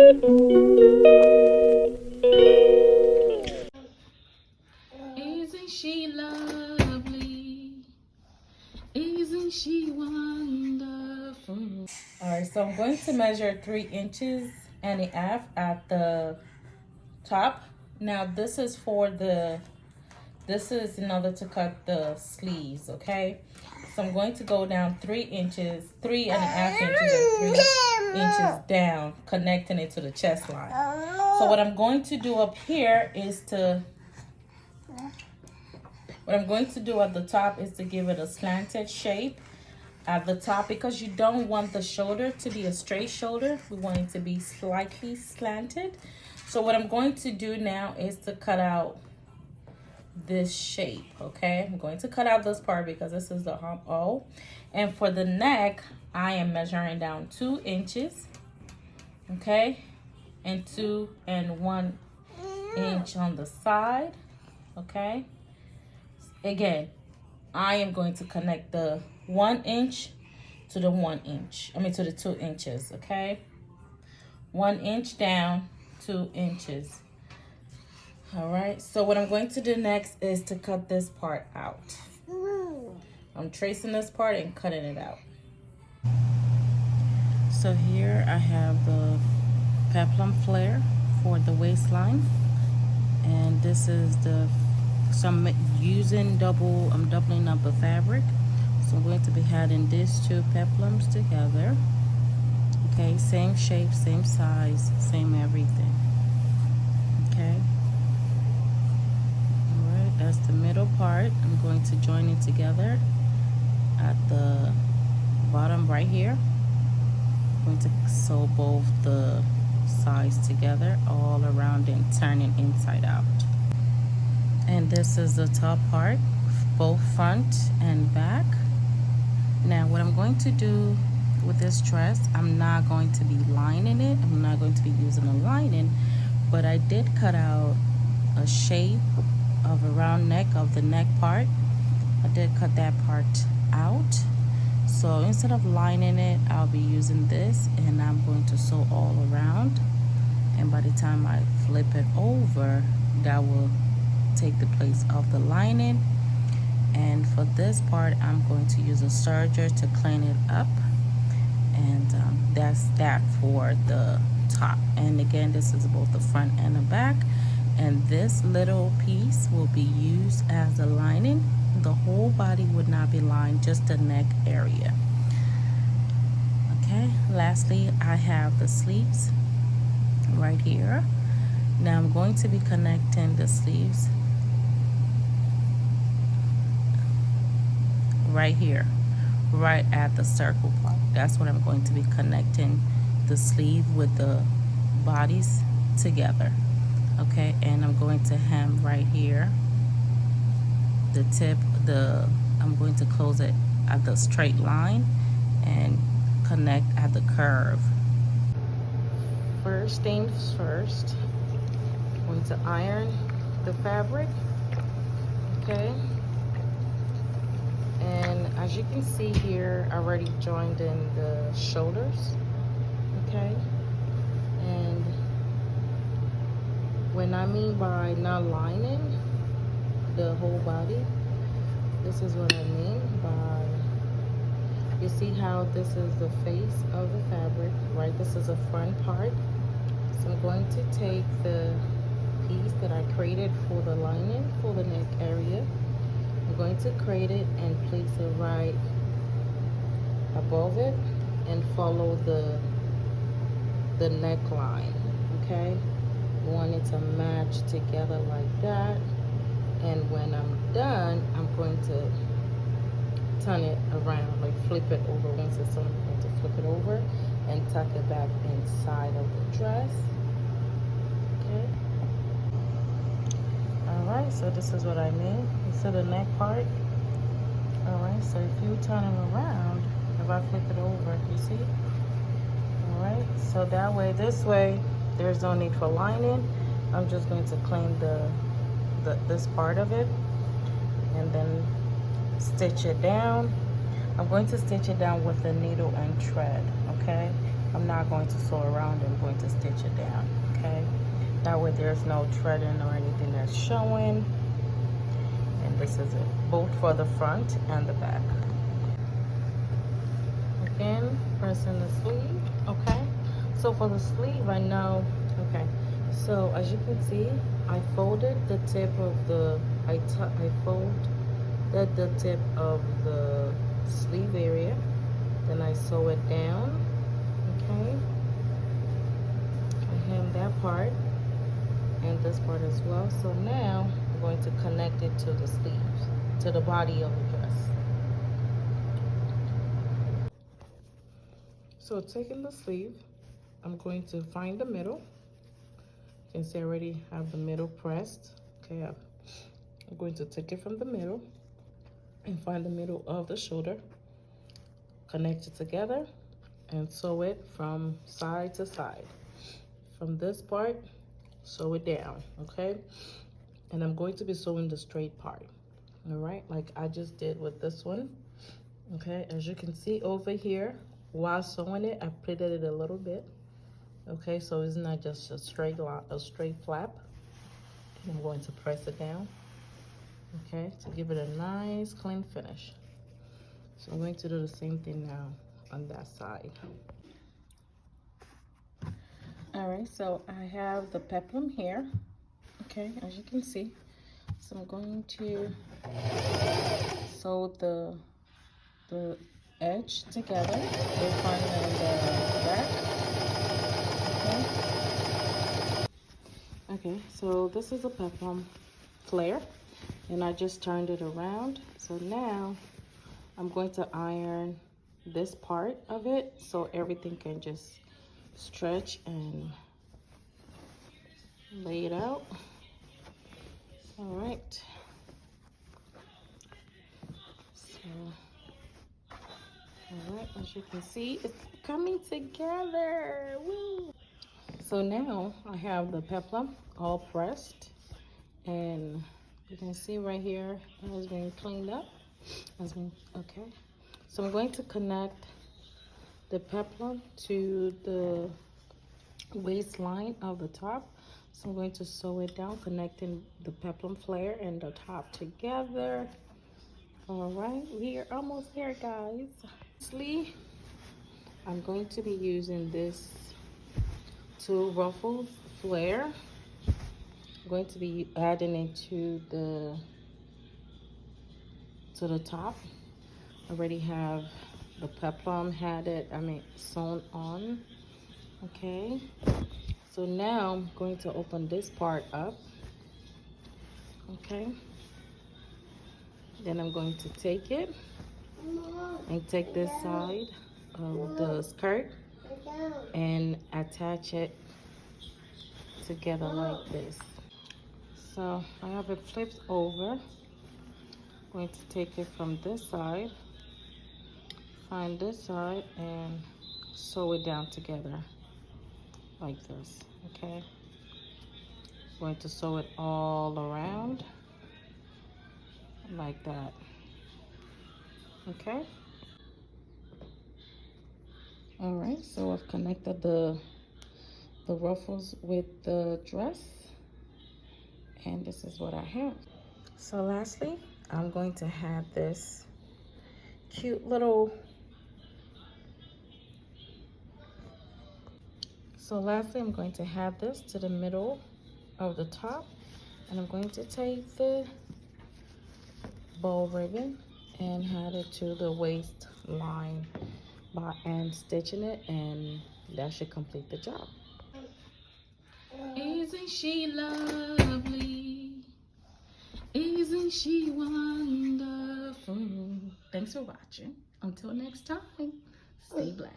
Isn't she lovely? Isn't she wonderful? All right, so I'm going to measure 3 inches and a half at the top. Now this is in order to cut the sleeves, okay? So I'm going to go down 3 inches, 3.5 inches, and 3 inches down, connecting it to the chest line. So what I'm going to do up here is what I'm going to do at the top is to give it a slanted shape at the top, because you don't want the shoulder to be a straight shoulder. We want it to be slightly slanted. So what I'm going to do now is to cut out this shape, okay? I'm going to cut out this part because this is the hump O. And for the neck, I am measuring down 2 inches, okay? And 2 and 1 inch on the side, okay? Again, I am going to connect the 1 inch to the 1 inch. To the 2 inches, okay? 1 inch down, 2 inches. All right, so what I'm going to do next is to cut this part out. I'm tracing this part and cutting it out. So here I have the peplum flare for the waistline. And this is I'm doubling up the fabric. So I'm going to be adding these 2 peplums together. Okay, same shape, same size, same everything. Okay. That's the middle part. I'm going to join it together at the bottom right here. I'm going to sew both the sides together all around and turn it inside out. And this is the top part, both front and back. Now what I'm going to do with this dress, I'm not going to be lining it. I'm not going to be using a lining, but I did cut out a shape of a round neck of the neck part. I did cut that part out. So instead of lining it, I'll be using this, and I'm going to sew all around. And by the time I flip it over, that will take the place of the lining. And for this part, I'm going to use a serger to clean it up. And that's that for the top. And again, this is both the front and the back. And this little piece will be used as the lining. The whole body would not be lined, just the neck area. Okay, lastly, I have the sleeves right here. Now I'm going to be connecting the sleeves right here, right at the circle part. That's what I'm going to be connecting the sleeve with the bodies together. Okay, and I'm going to hem right here. The tip, I'm going to close it at the straight line and connect at the curve. First things first, I'm going to iron the fabric, okay? And as you can see here, I already joined in the shoulders, okay? And when I mean by not lining the whole body, this is what I mean by, you see how this is the face of the fabric, right? This is the front part. So I'm going to take the piece that I created for the lining, for the neck area. I'm going to create it and place it right above it and follow the neckline, okay? I want it to match together like that. And when I'm done, I'm going to turn it around, like flip it over. Once it's done, I'm going to flip it over and tuck it back inside of the dress. Okay. Alright, so this is what I mean. You see the neck part? Alright, so if you turn it around, if I flip it over, you see? Alright, so that way, this way, there's no need for lining. I'm just going to clean this part of it and then stitch it down. I'm going to stitch it down with the needle and thread, okay? I'm I'm not going to sew around it. I'm going to stitch it down, okay? That way there's no treading or anything that's showing. And this is it, both for the front and the back. Again, pressing the sleeve, okay? So for the sleeve, I know, okay. So as you can see, I folded the tip of the, I folded the tip of the sleeve area. Then I sew it down, okay? I hem that part and this part as well. So now I'm going to connect it to the sleeves, to the body of the dress. So taking the sleeve, I'm going to find the middle. You can see I already have the middle pressed. Okay, I'm going to take it from the middle and find the middle of the shoulder, connect it together, and sew it from side to side. From this part, sew it down, okay? And I'm going to be sewing the straight part, all right? Like I just did with this one, okay? As you can see over here, while sewing it, I pleated it a little bit, okay? So it's not just a straight flap. I'm going to press it down, okay, to give it a nice clean finish. So I'm going to do the same thing now on that side. All right, so I have the peplum here, okay, as you can see. So I'm going to sew the edge together, the front and the back. Okay, so this is a peplum flare, and I just turned it around. So now I'm going to iron this part of it so everything can just stretch and lay it out. All right. So, all right, as you can see, it's coming together. Woo! So now I have the peplum all pressed, and you can see right here it has been cleaned up. Okay. So I'm going to connect the peplum to the waistline of the top. So I'm going to sew it down, connecting the peplum flare and the top together. All right, we are almost here, guys. Lastly, I'm going to be using this two ruffles flare. I'm going to be adding it to the top. I already have the peplum sewn on. Okay, so now I'm going to open this part up. Okay, then I'm going to take it and take this side of the skirt and attach it together like this. So I have it flipped over. I'm going to take it from this side, find this side, and sew it down together like this, okay? I'm going to sew it all around like that, okay? All right, so I've connected the ruffles with the dress, and this is what I have. So lastly, I'm going to have this cute little, I'm going to have this to the middle of the top, and I'm going to take the bow ribbon and add it to the waistline and stitching it, and that should complete the job. Isn't she lovely? Isn't she wonderful? Thanks for watching. Until next time, stay blessed.